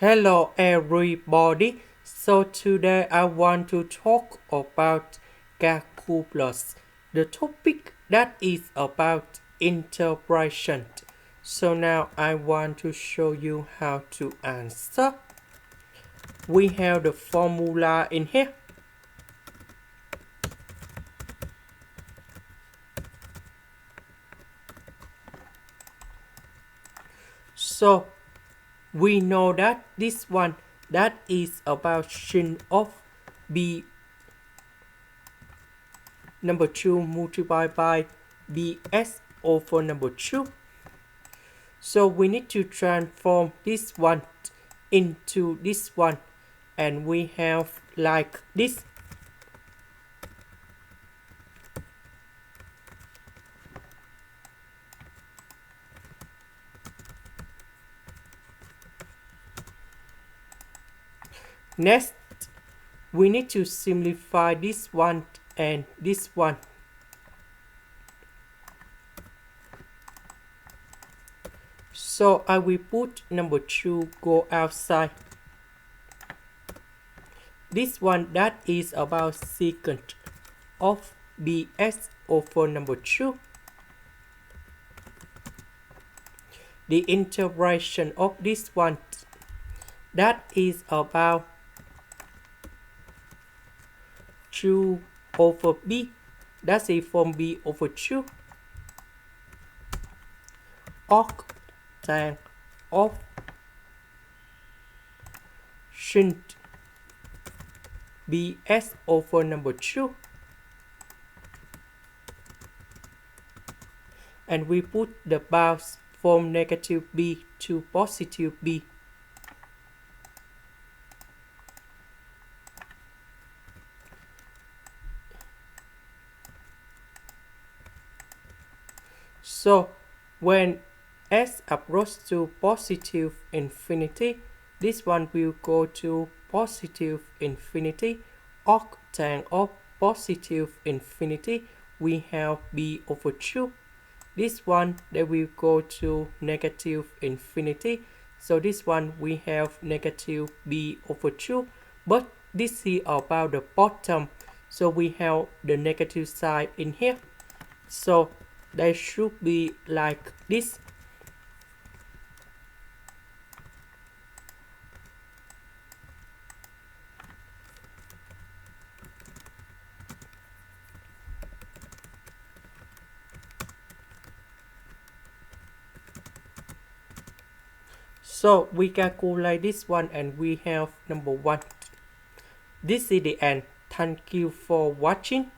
Hello everybody. So today I want to talk about calculus, the topic that is about integration. So now I want to show you how to answer. We have the formula in here. So we know that this one that is about sin of b number 2 multiplied by bs over number 2. So we need to transform this one into this one, and we have like this. Next, we need to simplify this one and this one. So I will put number 2 go outside. This one that is about secant of bs over number 2. The integration of this one that is about 2 over b, that's a from b over 2 octane of sinh bs over number 2, and we put the bounds from negative b to positive b. So when s approaches to positive infinity, this one will go to positive infinity. Octane of positive infinity, we have b over 2. This one that will go to negative infinity. So this one we have negative b over 2. But this is about the bottom, so we have the negative side in here. So they should be like this. So we calculate this one and we have number 1. This is the end. Thank you for watching.